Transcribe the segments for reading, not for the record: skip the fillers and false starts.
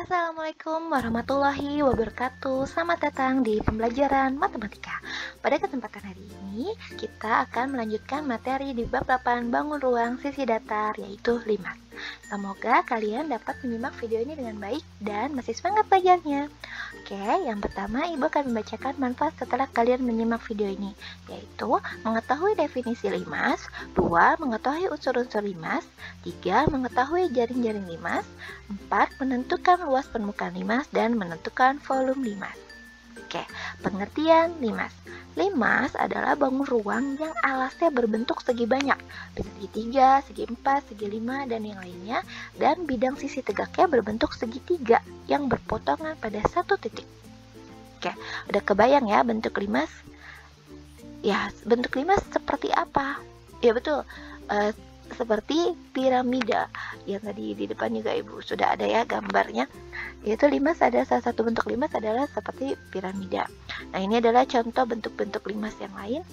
Assalamualaikum warahmatullahi wabarakatuh. Selamat datang di pembelajaran matematika. Pada kesempatan hari ini, kita akan melanjutkan materi di bab 8 bangun ruang sisi datar, yaitu limas. Semoga kalian dapat menyimak video ini dengan baik dan masih semangat belajarnya. Oke, yang pertama Ibu akan membacakan manfaat setelah kalian menyimak video ini, yaitu mengetahui definisi limas, 2. Mengetahui unsur-unsur limas, 3. Mengetahui jaring-jaring limas, 4. Menentukan luas permukaan limas dan menentukan volume limas. Oke, pengertian limas. Limas adalah bangun ruang yang alasnya berbentuk segi banyak, bisa segi 3, segi 4, segi 5, dan yang lainnya, dan bidang sisi tegaknya berbentuk segitiga yang berpotongan pada satu titik. Oke, udah kebayang ya bentuk limas? Ya, bentuk limas seperti apa? Ya betul, seperti piramida yang tadi di depan juga Ibu sudah ada ya gambarnya. Yaitu limas, ada salah satu bentuk limas adalah seperti piramida. Nah, ini adalah contoh bentuk-bentuk limas yang lain.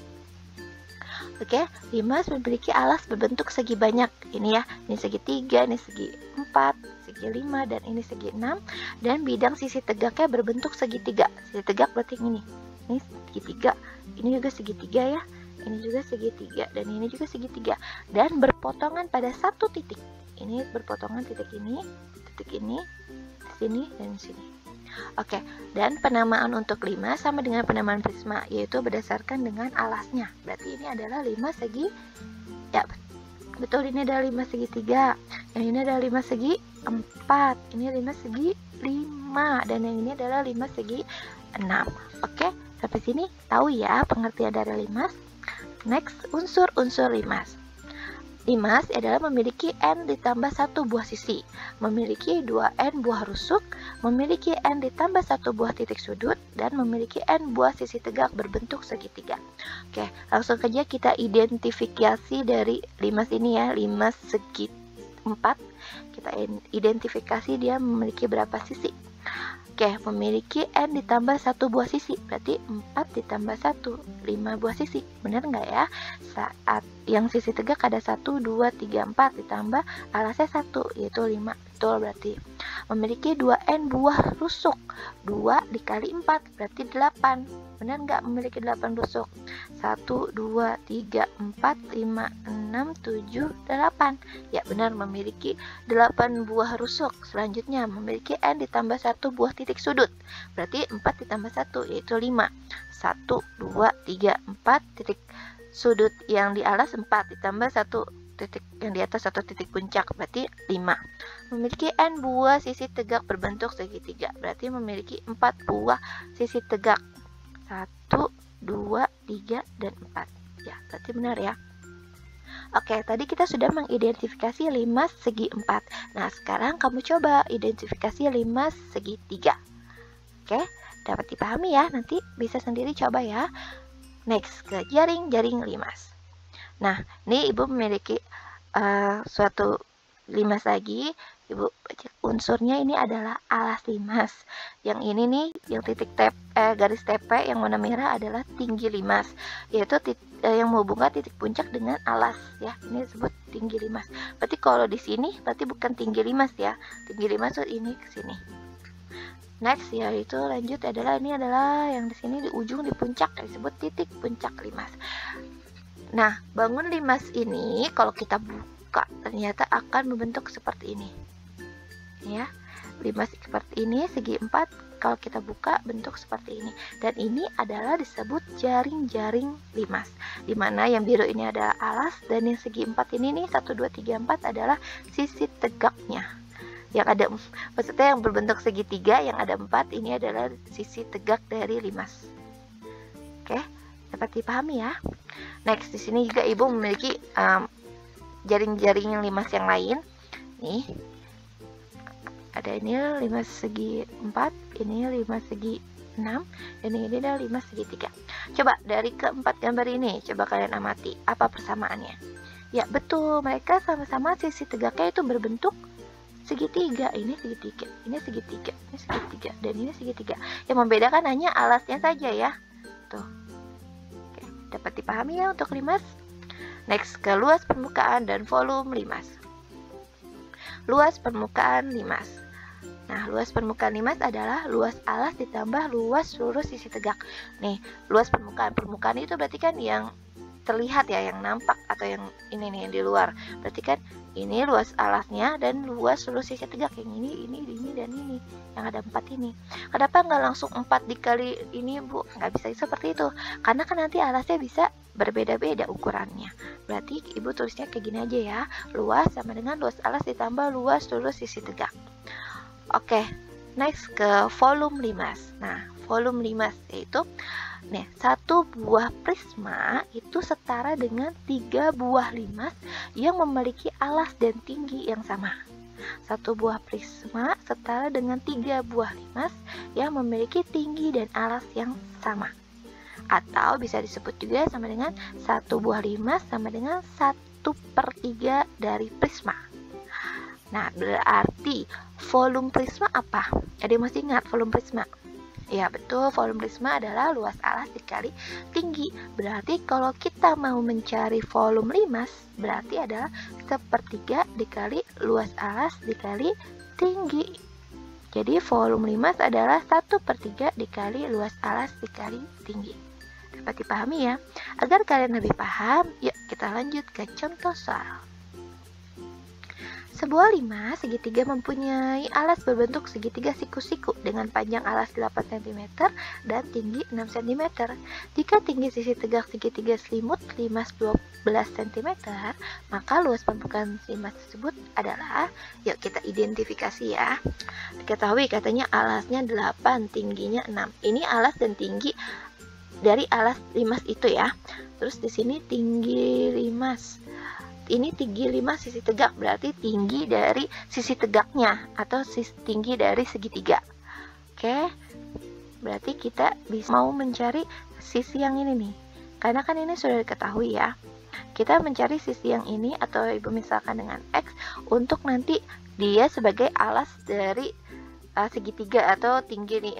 Oke, limas memiliki alas berbentuk segi banyak. Ini ya, ini segi 3, ini segi 4, segi 5, dan ini segi 6. Dan bidang sisi tegaknya berbentuk segitiga. Sisi tegak berarti ini segitiga. Ini juga segitiga ya. Ini juga segitiga, dan ini juga segitiga. Dan berpotongan pada satu titik. Ini berpotongan titik ini, sini, dan sini. Oke, dan penamaan untuk limas sama dengan penamaan prisma, yaitu berdasarkan dengan alasnya. Berarti ini adalah limas segi, ya betul, ini adalah limas segitiga. Yang ini adalah limas segi 4, ini limas segi 5, dan yang ini adalah limas segi 6. Oke, sampai sini tahu ya pengertian dari limas. Next, unsur-unsur limas. Limas adalah memiliki N ditambah 1 buah sisi, memiliki 2N buah rusuk, memiliki N ditambah 1 buah titik sudut, dan memiliki N buah sisi tegak berbentuk segitiga. Oke, langsung saja kita identifikasi dari limas ini ya, limas segi 4. Kita identifikasi dia memiliki berapa sisi. Oke, memiliki N ditambah 1 buah sisi, berarti 4 ditambah 1, 5 buah sisi. Benar nggak ya? Saat yang sisi tegak ada 1, 2, 3, 4, ditambah alasnya 1, yaitu 5. Betul berarti. Memiliki 2N buah rusuk, 2 dikali 4, berarti 8. Benar nggak memiliki 8 rusuk? 1, 2, 3, 4, 5, 6, 7, 8. Ya benar, memiliki 8 buah rusuk. Selanjutnya memiliki N ditambah 1 buah titik sudut, berarti 4 ditambah 1, yaitu 5. 1, 2, 3, 4 titik sudut yang di alas 4 ditambah 1 titik yang di atas 1 titik puncak, berarti 5. Memiliki N buah sisi tegak berbentuk segitiga, berarti memiliki 4 buah sisi tegak. 1, 2, 3, dan 4. Ya, berarti benar ya. Oke, tadi kita sudah mengidentifikasi limas segi 4. Nah, sekarang kamu coba identifikasi limas segi 3. Oke, dapat dipahami ya? Nanti bisa sendiri coba ya. Next, ke jaring-jaring limas. Nah, ini Ibu memiliki suatu limas lagi. Ibu unsurnya ini adalah alas limas. Yang ini nih, yang garis TP yang warna merah adalah tinggi limas, yaitu yang menghubungkan titik puncak dengan alas ya. Ini disebut tinggi limas. Berarti kalau di sini berarti bukan tinggi limas ya. Tinggi limas tuh ini ke sini. Next, yaitu lanjut adalah ini adalah yang di sini di ujung di puncak disebut titik puncak limas. Nah, bangun limas ini kalau kita buka ternyata akan membentuk seperti ini. Ya, limas seperti ini segi 4 kalau kita buka bentuk seperti ini. Dan ini adalah disebut jaring-jaring limas. Dimana yang biru ini ada alas dan yang segi 4 ini nih 1, 2, 3, 4 adalah sisi tegaknya. Yang ada, maksudnya yang berbentuk segitiga yang ada 4 ini adalah sisi tegak dari limas. Oke, dapat dipahami ya. Next, di sini juga Ibu memiliki jaring-jaring limas yang lain. Nih, ada ini limas segi 4, ini limas segi 6, dan ini adalah limas segi 3. Coba dari keempat gambar ini, coba kalian amati apa persamaannya. Ya betul, mereka sama-sama sisi tegaknya itu berbentuk segitiga. Ini segitiga, ini segitiga, ini segitiga, dan ini segitiga. Yang membedakan hanya alasnya saja ya. Tuh. Oke, dapat dipahami ya untuk limas. Next, ke luas permukaan dan volume limas. Luas permukaan limas. Nah, luas permukaan limas adalah luas alas ditambah luas seluruh sisi tegak. Nih, luas permukaan itu berarti kan yang terlihat ya, yang nampak atau yang ini nih yang di luar. Berarti kan ini luas alasnya dan luas seluruh sisi tegak, yang ini dan ini, yang ada 4 ini. Kenapa nggak langsung 4 dikali ini, Bu? Nggak bisa seperti itu, karena kan nanti alasnya bisa berbeda-beda ukurannya. Berarti Ibu tulisnya kayak gini aja ya, luas sama dengan luas alas ditambah luas seluruh sisi tegak. Oke, next ke volume limas. Nah, volume limas yaitu satu buah prisma itu setara dengan 3 buah limas yang memiliki alas dan tinggi yang sama. Satu buah prisma setara dengan 3 buah limas yang memiliki tinggi dan alas yang sama. Atau bisa disebut juga sama dengan satu buah limas sama dengan 1/3 dari prisma. Nah, berarti volume prisma apa? Ada yang masih ingat volume prisma? Ya betul, volume prisma adalah luas alas dikali tinggi. Berarti kalau kita mau mencari volume limas, berarti adalah 1/3 dikali luas alas dikali tinggi. Jadi volume limas adalah 1/3 dikali luas alas dikali tinggi. Dapat dipahami ya? Agar kalian lebih paham, yuk kita lanjut ke contoh soal. Sebuah limas segitiga mempunyai alas berbentuk segitiga siku-siku dengan panjang alas 8 cm dan tinggi 6 cm. Jika tinggi sisi tegak segitiga selimut limas 12 cm, maka luas permukaan limas tersebut adalah, yuk kita identifikasi ya. Diketahui katanya alasnya 8, tingginya 6. Ini alas dan tinggi dari alas limas itu ya. Terus di sini tinggi limas. Ini tinggi limas sisi tegak, berarti tinggi dari sisi tegaknya atau tinggi dari segitiga. Oke, berarti kita bisa mau mencari sisi yang ini nih, karena kan ini sudah diketahui ya. Kita mencari sisi yang ini atau Ibu misalkan dengan X untuk nanti dia sebagai alas dari segitiga atau tinggi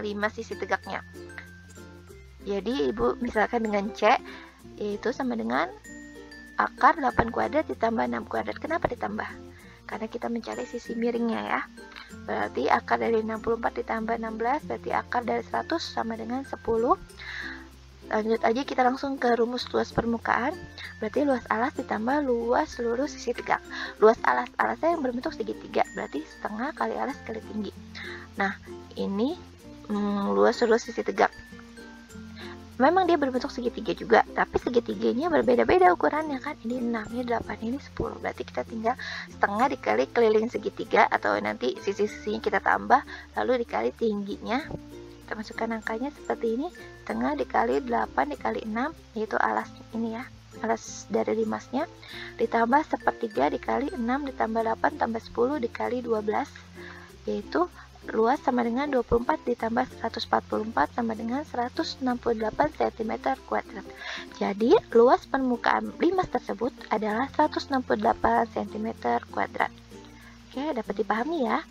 limas sisi tegaknya. Jadi Ibu misalkan dengan C, yaitu sama dengan akar 8 kuadrat ditambah 6 kuadrat. Kenapa ditambah? Karena kita mencari sisi miringnya ya. Berarti akar dari 64 ditambah 16, berarti akar dari 100 sama dengan 10. Lanjut aja kita langsung ke rumus luas permukaan. Berarti luas alas ditambah luas seluruh sisi tegak. Luas alasnya yang berbentuk segitiga, berarti setengah kali alas kali tinggi. Nah, ini luas seluruh sisi tegak. Memang dia berbentuk segitiga juga, tapi segitiganya berbeda-beda ukurannya kan. Ini 6, ini 8, ini 10. Berarti kita tinggal setengah dikali keliling segitiga, atau nanti sisi-sisinya kita tambah, lalu dikali tingginya. Kita masukkan angkanya seperti ini, setengah dikali 8 dikali 6, yaitu alas ini ya, alas dari limasnya, ditambah 1/3 dikali 6 ditambah 8 tambah 10 dikali 12, yaitu luas sama dengan 24 ditambah 144 sama dengan 168 cm kuadrat. Jadi luas permukaan limas tersebut adalah 168 cm kuadrat. Oke, dapat dipahami ya.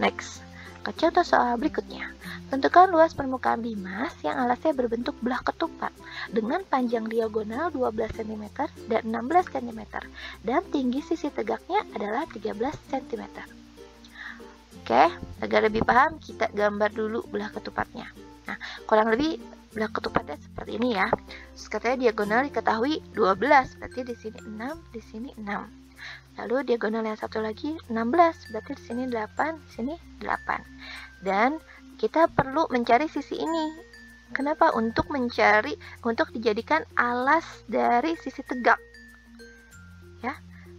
Next, ke contoh soal berikutnya. Tentukan luas permukaan limas yang alasnya berbentuk belah ketupat dengan panjang diagonal 12 cm dan 16 cm dan tinggi sisi tegaknya adalah 13 cm. Oke, agar lebih paham kita gambar dulu belah ketupatnya. Nah, kurang lebih belah ketupatnya seperti ini ya. Terus katanya diagonal diketahui 12, berarti di sini 6, di sini 6. Lalu diagonal yang satu lagi 16, berarti di sini 8, di sini 8. Dan kita perlu mencari sisi ini. Kenapa? Untuk dijadikan alas dari sisi tegak. Ya,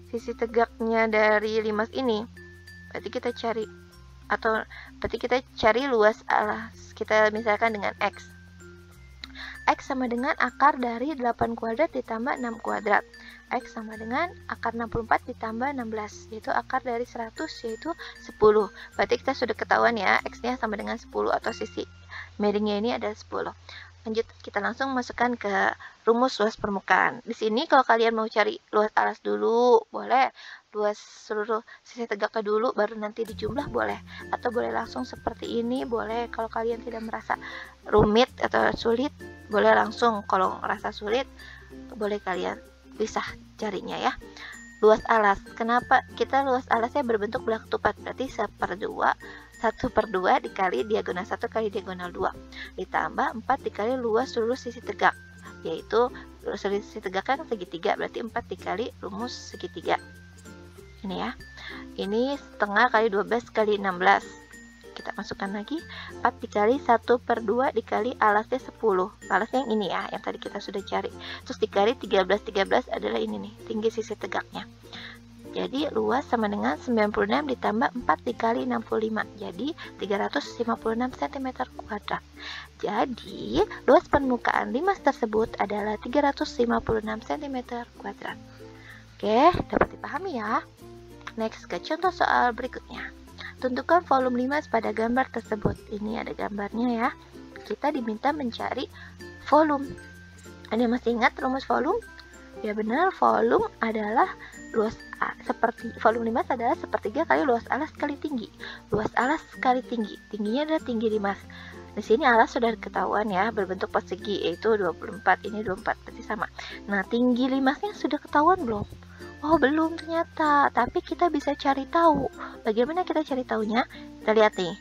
sisi tegaknya dari limas ini. Berarti kita cari luas alas. Kita misalkan dengan X. X sama dengan akar dari 8 kuadrat ditambah 6 kuadrat. X sama dengan akar 64 ditambah 16, yaitu akar dari 100, yaitu 10. Berarti kita sudah ketahuan ya, X-nya sama dengan 10 atau sisi miringnya ini adalah 10. Lanjut, kita langsung masukkan ke rumus luas permukaan. Di sini kalau kalian mau cari luas alas dulu, boleh. Luas seluruh sisi tegaknya dulu, baru nanti dijumlah boleh. Atau boleh langsung seperti ini, boleh. Kalau kalian tidak merasa rumit atau sulit, boleh langsung. Kalau merasa sulit, boleh kalian pisah carinya ya. luas alas. Kenapa kita luas alasnya berbentuk bulat ketupat? Berarti 1/2 dikali diagonal 1 kali diagonal 2 ditambah 4 dikali luas seluruh sisi tegak, yaitu seluruh sisi tegak kan segitiga, berarti 4 dikali rumus segitiga. Ini ya, ini setengah kali 12 kali 16. Kita masukkan lagi 4 dikali 1/2 dikali alasnya 10, alasnya yang ini ya, yang tadi kita sudah cari, terus dikali 13 adalah ini nih, tinggi sisi tegaknya. Jadi luas sama dengan 96 ditambah 4 dikali 65, jadi 356 cm kuadrat. Jadi luas permukaan limas tersebut adalah 356 cm kuadrat. Oke, dapat dipahami ya. Next ke contoh soal berikutnya. Tentukan volume limas pada gambar tersebut. Ini ada gambarnya ya. Kita diminta mencari volume. Anda masih ingat rumus volume? Ya benar, volume adalah volume limas adalah sepertiga kali luas alas kali tinggi. Luas alas kali tinggi. Tingginya adalah tinggi limas. Di sini alas sudah ketahuan ya, berbentuk persegi, yaitu 24. Ini 24, berarti sama. Nah, tinggi limasnya sudah ketahuan belum? Oh, belum ternyata, tapi kita bisa cari tahu. Bagaimana kita cari tahunya? Kita lihat nih.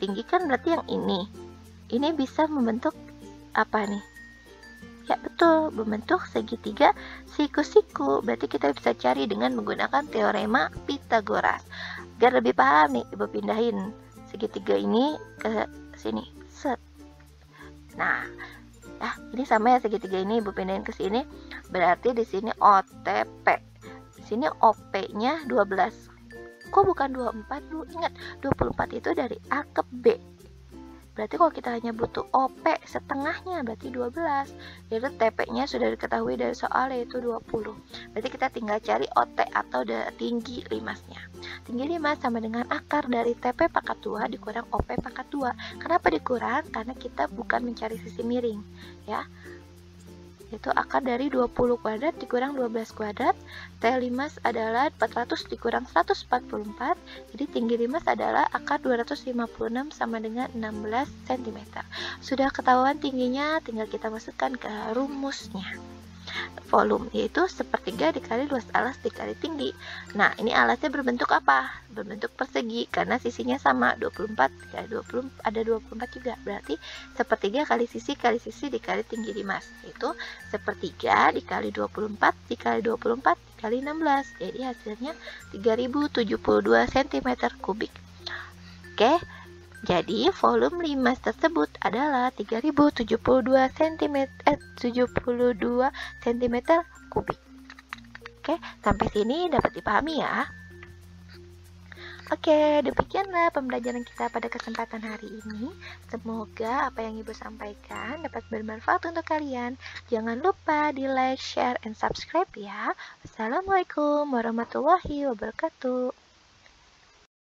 Tinggi kan berarti yang ini. Ini bisa membentuk apa nih? Ya, betul, membentuk segitiga siku-siku. Berarti kita bisa cari dengan menggunakan teorema Pythagoras. Biar lebih paham nih, Ibu pindahin segitiga ini ke sini. Set. Nah, ya, ini sama ya segitiga ini, Ibu pindahin ke sini. Berarti di sini OTP. Sini OP-nya 12. Kok bukan 24 dulu? Ingat, 24 itu dari A ke B. Berarti kalau kita hanya butuh OP setengahnya, berarti 12. Jadi TP-nya sudah diketahui dari soal, yaitu 20. Berarti kita tinggal cari OT atau tinggi limasnya. Tinggi limas sama dengan akar dari TP pangkat 2 dikurang OP pangkat 2. Kenapa dikurang? Karena kita bukan mencari sisi miring, ya. Itu akar dari 20 kuadrat dikurang 12 kuadrat. T limas adalah 400 dikurang 144. Jadi tinggi limas adalah akar 256 sama dengan 16 cm. Sudah ketahuan tingginya, tinggal kita masukkan ke rumusnya. Volume yaitu sepertiga dikali luas alas dikali tinggi. Nah, ini alasnya berbentuk apa? Berbentuk persegi karena sisinya sama, 24 dikali 20 ada 24 juga. Berarti sepertiga kali sisi dikali tinggi limas. Itu sepertiga dikali 24 dikali 24 dikali 16. Jadi hasilnya 3072 cm kubik. Oke. Jadi volume limas tersebut adalah 3072 cm kubik. Oke, sampai sini dapat dipahami ya. Oke, demikianlah pembelajaran kita pada kesempatan hari ini. Semoga apa yang Ibu sampaikan dapat bermanfaat untuk kalian. Jangan lupa di like, share, and subscribe ya. Wassalamualaikum warahmatullahi wabarakatuh.